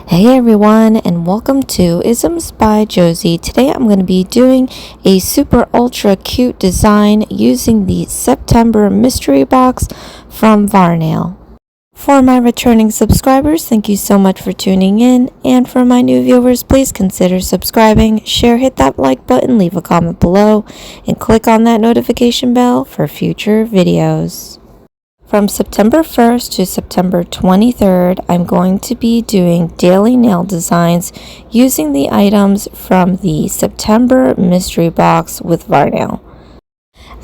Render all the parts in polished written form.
Hey everyone, and welcome to Isms by Josie. Today I'm going to be doing a super ultra cute design using the September mystery box from Varnail. For my returning subscribers, thank you so much for tuning in, and for my new viewers, please consider subscribing, share, hit that like button, leave a comment below, and click on that notification bell for future videos. From September 1st to September 23rd, I'm going to be doing daily nail designs using the items from the September mystery box with Varnail.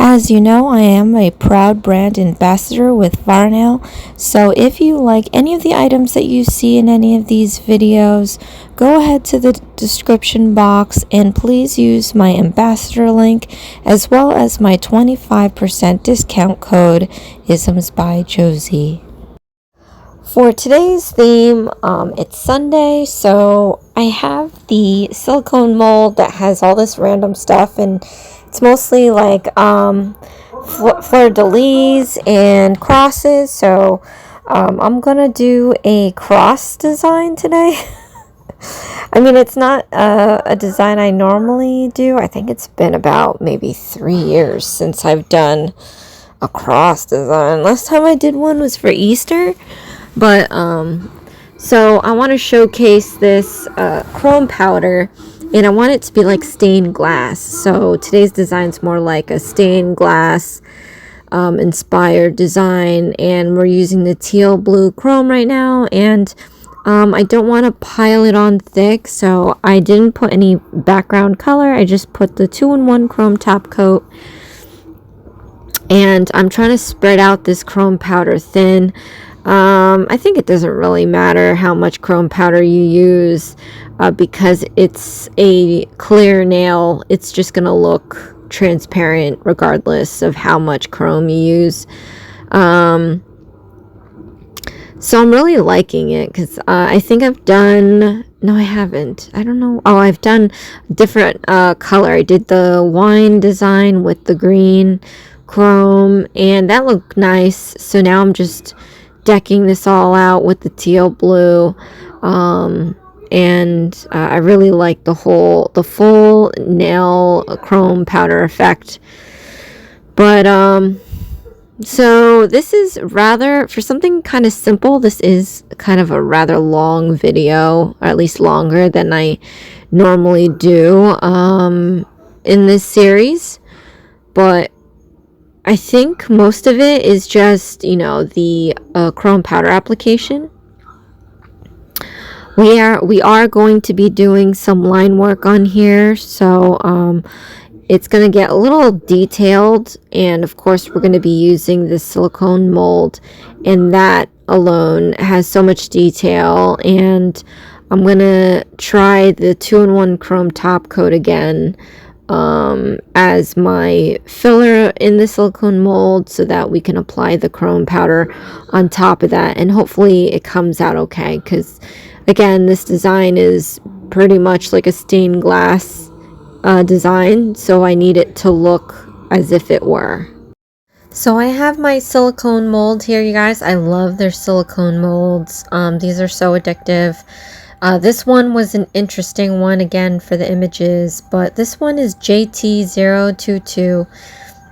As you know, I am a proud brand ambassador with Varnail, so if you like any of the items that you see in any of these videos, go ahead to the description box and please use my ambassador link as well as my 25% discount code Isms by Josie. For today's theme, it's Sunday, so I have the silicone mold that has all this random stuff, and it's mostly like fleur-de-lis and crosses, so I'm gonna do a cross design today. I mean, it's not a design I normally do. I think it's been about maybe 3 years since I've done a cross design. Last time I did one was for Easter. But so I want to showcase this chrome powder, and I want it to be like stained glass. So today's design's more like a stained glass inspired design, and we're using the teal blue chrome right now, and I don't want to pile it on thick, so I didn't put any background color. I just put the 2-in-1 chrome top coat, and I'm trying to spread out this chrome powder thin. I think it doesn't really matter how much chrome powder you use because it's a clear nail. It's just going to look transparent regardless of how much chrome you use. So I'm really liking it because I think I've done... No, I haven't. I don't know. Oh, I've done different color. I did the wine design with the green chrome, and that looked nice. So now I'm just decking this all out with the teal blue, and I really like the full nail chrome powder effect. But so this is rather, for something kind of simple, this is kind of a rather long video, or at least longer than I normally do in this series, but I think most of it is just, the chrome powder application. We are going to be doing some line work on here, so it's going to get a little detailed, and of course we're going to be using the silicone mold, and that alone has so much detail. And I'm going to try the 2-in-1 chrome top coat again as my filler in the silicone mold, so that we can apply the chrome powder on top of that, and hopefully it comes out okay, because again, this design is pretty much like a stained glass design, so I need it to look as if it were. So I have my silicone mold here, you guys. I love their silicone molds. These are so addictive. This one was an interesting one again for the images, but this one is JT022,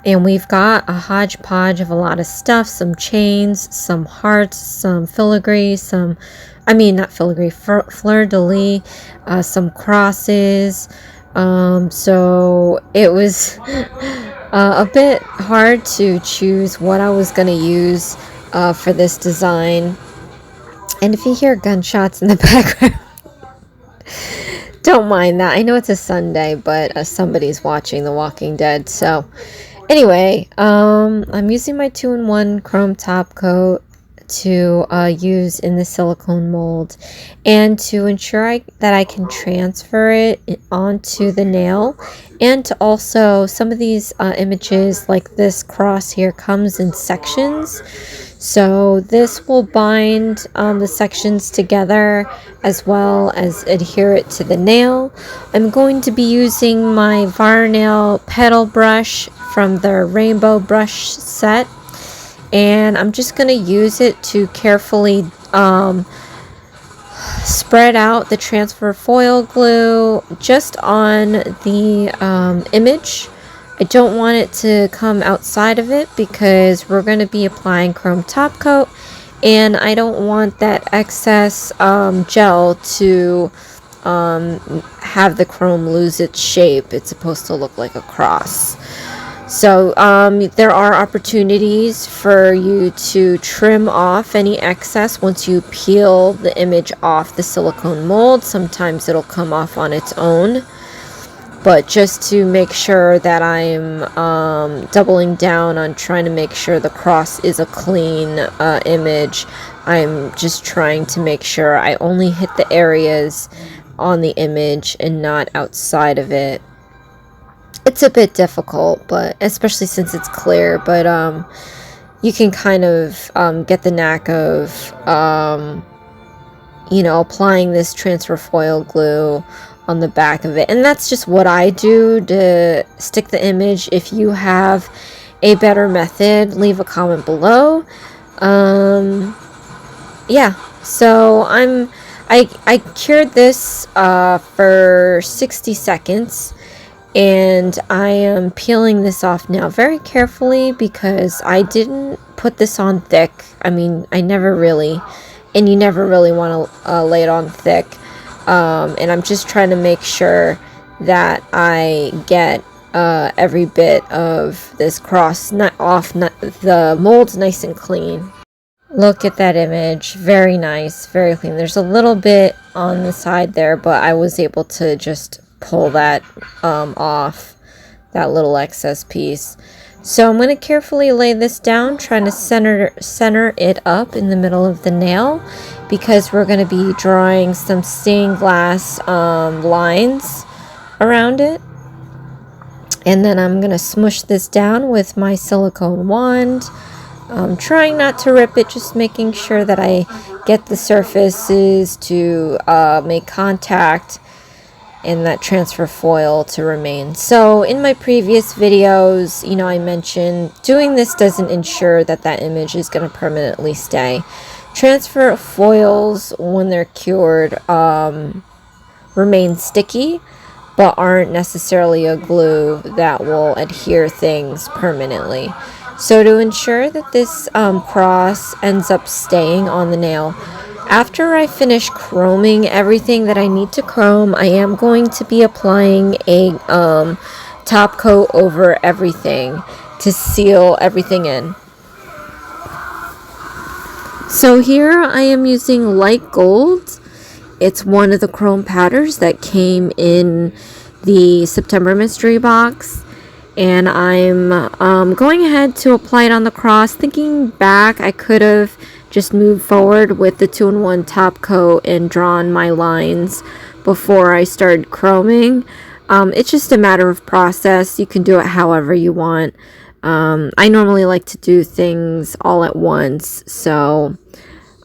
and we've got a hodgepodge of a lot of stuff, some chains, some hearts, some filigree, not filigree, fleur-de-lis, some crosses. So it was a bit hard to choose what I was going to use for this design. And if you hear gunshots in the background, don't mind that. I know it's a Sunday, but somebody's watching The Walking Dead. So anyway, I'm using my 2-in-1 chrome top coat to use in the silicone mold, and to ensure that I can transfer it onto the nail, and to also, some of these images like this cross here comes in sections, so this will bind the sections together as well as adhere it to the nail. I'm going to be using my Varnail petal brush from their rainbow brush set, and I'm just going to use it to carefully spread out the transfer foil glue just on the image. I don't want it to come outside of it because we're going to be applying chrome top coat, and I don't want that excess gel to have the chrome lose its shape. It's supposed to look like a cross. So there are opportunities for you to trim off any excess once you peel the image off the silicone mold. Sometimes it'll come off on its own. But just to make sure that I'm doubling down on trying to make sure the cross is a clean image, I'm just trying to make sure I only hit the areas on the image and not outside of it. It's a bit difficult, but especially since it's clear, but you can kind of get the knack of applying this transfer foil glue on the back of it. And that's just what I do to stick the image. If you have a better method, leave a comment below. Yeah, so I cured this for 60 seconds. And I am peeling this off now very carefully because I didn't put this on thick. I mean, you never really want to lay it on thick. And I'm just trying to make sure that I get every bit of this cross off the mold's nice and clean. Look at that image. Very nice, very clean. There's a little bit on the side there, but I was able to just pull that off, that little excess piece. So I'm going to carefully lay this down, trying to center it up in the middle of the nail, because we're going to be drawing some stained glass lines around it. And then I'm going to smush this down with my silicone wand. Trying not to rip it, just making sure that I get the surfaces to make contact and that transfer foil to remain. So in my previous videos, I mentioned doing this doesn't ensure that image is going to permanently stay. Transfer foils, when they're cured, remain sticky, but aren't necessarily a glue that will adhere things permanently. So to ensure that this cross ends up staying on the nail, after I finish chroming everything that I need to chrome, I am going to be applying a top coat over everything to seal everything in. So here I am using light gold. It's one of the chrome powders that came in the September mystery box. And I'm going ahead to apply it on the cross. Thinking back, I could have just moved forward with the 2-in-1 top coat and drawn my lines before I started chroming. It's just a matter of process. You can do it however you want. I normally like to do things all at once, so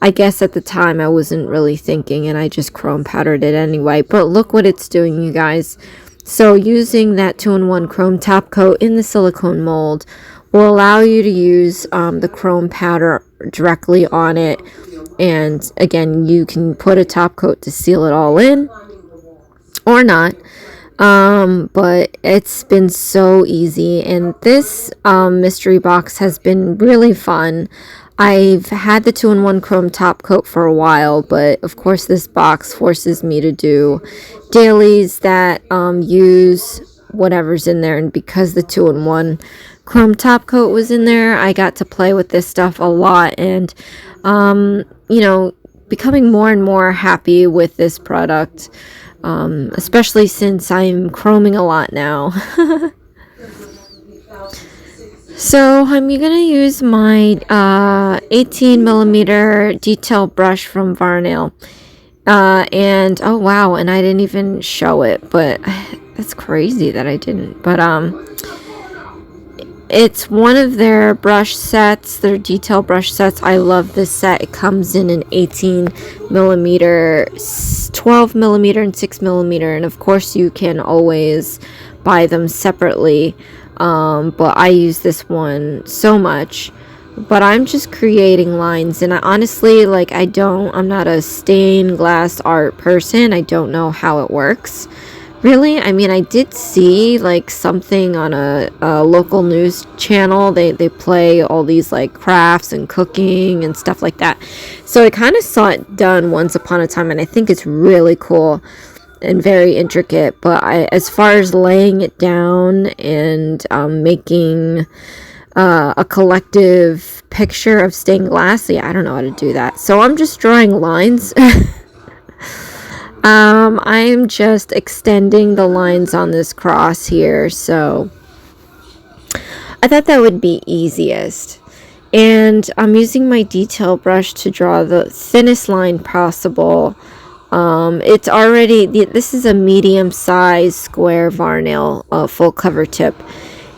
I guess at the time I wasn't really thinking and I just chrome powdered it anyway. But look what it's doing, you guys. So using that 2-in-1 chrome top coat in the silicone mold will allow you to use the chrome powder directly on it. And again, you can put a top coat to seal it all in or not. But it's been so easy, and this mystery box has been really fun. I've had the 2-in-1 chrome top coat for a while, but of course this box forces me to do dailies that use whatever's in there, and because the 2-in-1 chrome top coat was in there, I got to play with this stuff a lot, and becoming more and more happy with this product, especially since I'm chroming a lot now. So I'm gonna use my 18mm detail brush from Varnail, and oh wow, and I didn't even show it, but that's crazy that I didn't. But it's one of their brush sets, their detail brush sets. I love this set. It comes in an 18mm, 12mm, and 6mm, and of course you can always buy them separately. But I use this one so much. but I'm just creating lines. And I honestly, like, I'm not a stained glass art person. I don't know how it works. Really? I mean, I did see like something on a local news channel. They play all these like crafts and cooking and stuff like that. So I kind of saw it done once upon a time, and I think it's really cool and very intricate. But as far as laying it down and making a collective picture of stained glass, yeah, I don't know how to do that. So I'm just drawing lines. I'm just extending the lines on this cross here, so I thought that would be easiest. And I'm using my detail brush to draw the thinnest line possible. It's already, this is a medium size square Varnail full cover tip.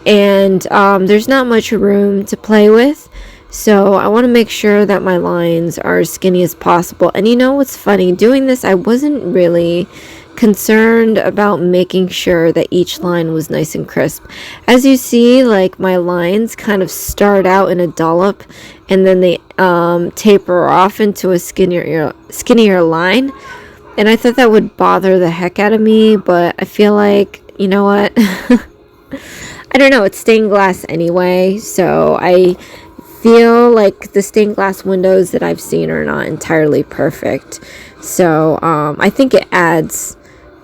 And there's not much room to play with. So I want to make sure that my lines are as skinny as possible. And you know what's funny? Doing this, I wasn't really concerned about making sure that each line was nice and crisp. As you see, like my lines kind of start out in a dollop and then they taper off into a skinnier line. And I thought that would bother the heck out of me, but I feel like, you know what? I don't know, it's stained glass anyway, so I feel like the stained glass windows that I've seen are not entirely perfect. So I think it adds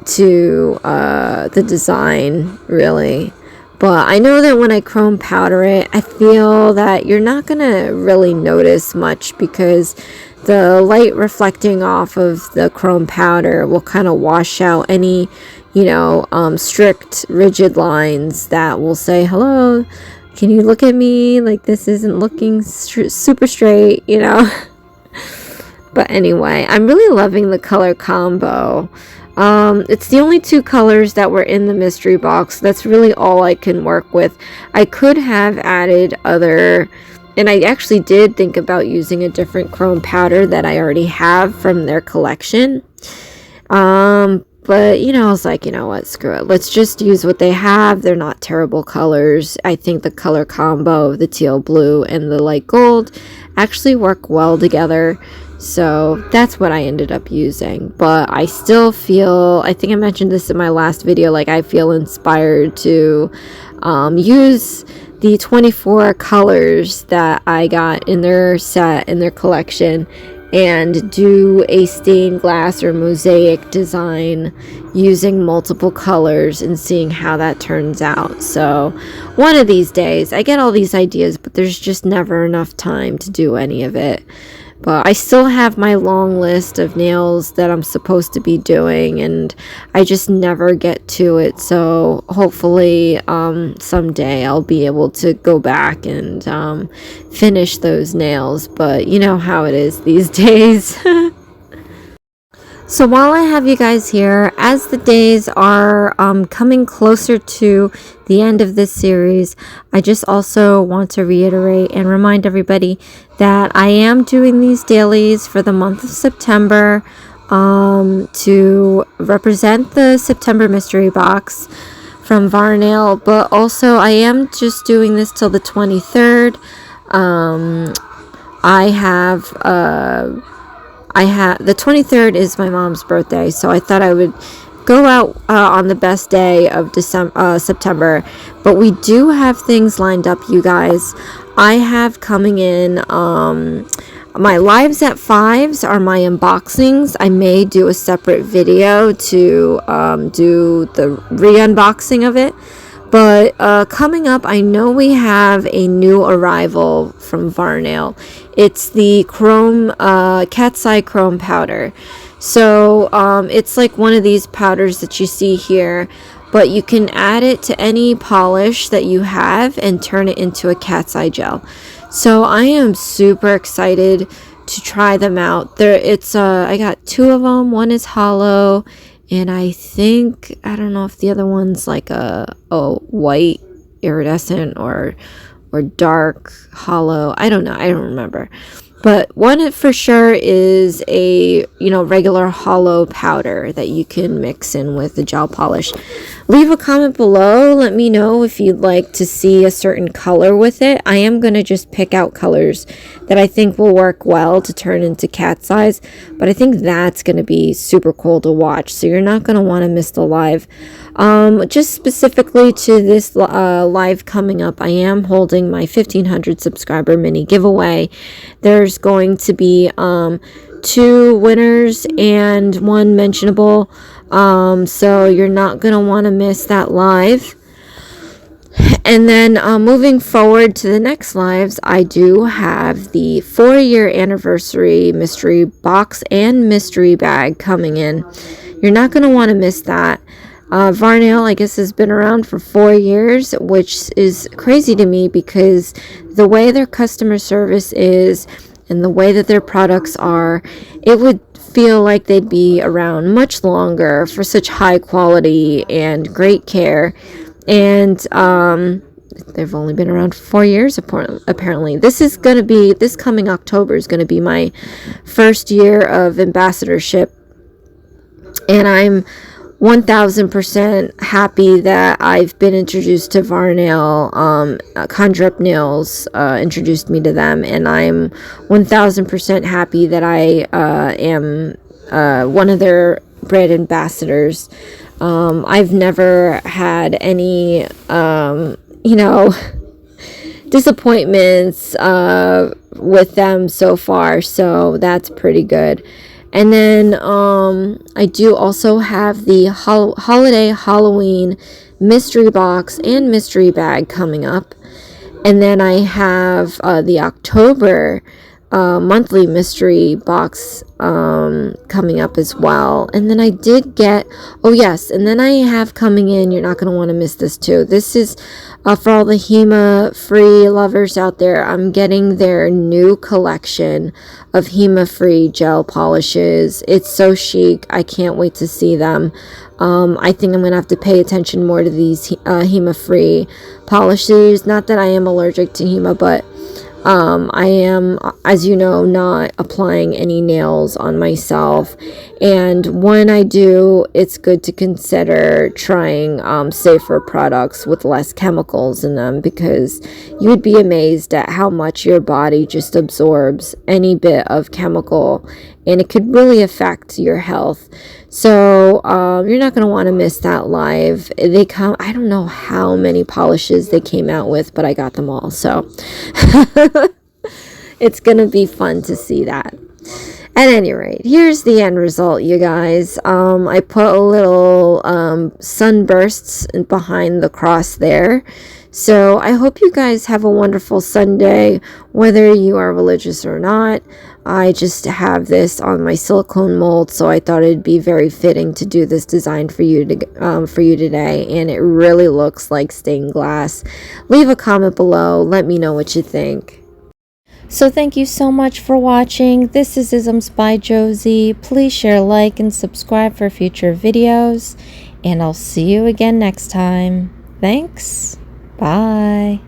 to the design, really. But I know that when I chrome powder it, I feel that you're not going to really notice much because the light reflecting off of the chrome powder will kind of wash out any, strict, rigid lines that will say, hello, can you look at me? Like, this isn't looking super straight, But anyway, I'm really loving the color combo. It's the only two colors that were in the mystery box. That's really all I can work with. I could have added other, and I actually did think about using a different chrome powder that I already have from their collection. But, I was like, you know what, screw it. Let's just use what they have. They're not terrible colors. I think the color combo of the teal blue and the light gold actually work well together. So that's what I ended up using. But I still feel, I think I mentioned this in my last video, like I feel inspired to use the 24 colors that I got in their set, in their collection, and do a stained glass or mosaic design using multiple colors and seeing how that turns out. So one of these days, I get all these ideas, but there's just never enough time to do any of it. But I still have my long list of nails that I'm supposed to be doing, and I just never get to it. So hopefully someday I'll be able to go back and finish those nails. But you know how it is these days. So while I have you guys here, as the days are coming closer to the end of this series, I just also want to reiterate and remind everybody that I am doing these dailies for the month of September to represent the September mystery box from Varnail, but also I am just doing this till the 23rd. The 23rd is my mom's birthday, so I thought I would go out on the best day of September. But we do have things lined up, you guys. I have coming in my lives at 5s are my unboxings. I may do a separate video to do the re-unboxing of it. But coming up, I know we have a new arrival from Varnail. It's the chrome, cat's eye chrome powder. So it's like one of these powders that you see here, but you can add it to any polish that you have and turn it into a cat's eye gel. So I am super excited to try them out. I got 2 of them. One is hollow. And I don't know if the other one's like a white iridescent or dark hollow. I don't know. I don't remember. But one for sure is a, regular hollow powder that you can mix in with the gel polish. Leave a comment below. Let me know if you'd like to see a certain color with it. I am going to just pick out colors that I think will work well to turn into cat's eyes. But I think that's going to be super cool to watch. So you're not going to want to miss the live. Just specifically to this live coming up, I am holding my 1500 subscriber mini giveaway. There's going to be 2 winners and 1 mentionable. So you're not going to want to miss that live. And then moving forward to the next lives, I do have the 4-year anniversary mystery box and mystery bag coming in. You're not going to want to miss that. Varnail, I guess, has been around for 4 years, which is crazy to me because the way their customer service is and the way that their products are, it would feel like they'd be around much longer for such high quality and great care. And they've only been around for 4 years, apparently. This coming October is going to be my first year of ambassadorship. And I'm 1000% happy that I've been introduced to Varnail. Conjure Up Nails introduced me to them, and I'm 1000% happy that I am one of their brand ambassadors. I've never had any, disappointments with them so far, so that's pretty good. And then I do also have the holiday Halloween mystery box and mystery bag coming up. And then I have the October monthly mystery box coming up as well. And then I did get, and then I have coming in, you're not going to want to miss this too. This is for all the HEMA-free lovers out there. I'm getting their new collection of HEMA-free gel polishes. It's so chic. I can't wait to see them. I think I'm going to have to pay attention more to these HEMA-free polishes. Not that I am allergic to HEMA, but I am, as you know, not applying any nails on myself, and when I do, it's good to consider trying safer products with less chemicals in them, because you would be amazed at how much your body just absorbs any bit of chemical, and it could really affect your health. So you're not going to want to miss that live. They come, I don't know how many polishes they came out with, but I got them all, so it's going to be fun to see that. At any rate, here's the end result, you guys. I put a little sunbursts behind the cross there. So I hope you guys have a wonderful Sunday, whether you are religious or not. I just have this on my silicone mold, so I thought it'd be very fitting to do this design for you today, and it really looks like stained glass. Leave a comment below. Let me know what you think. So thank you so much for watching. This is Isms by Josie. Please share, like, and subscribe for future videos, and I'll see you again next time. Thanks. Bye.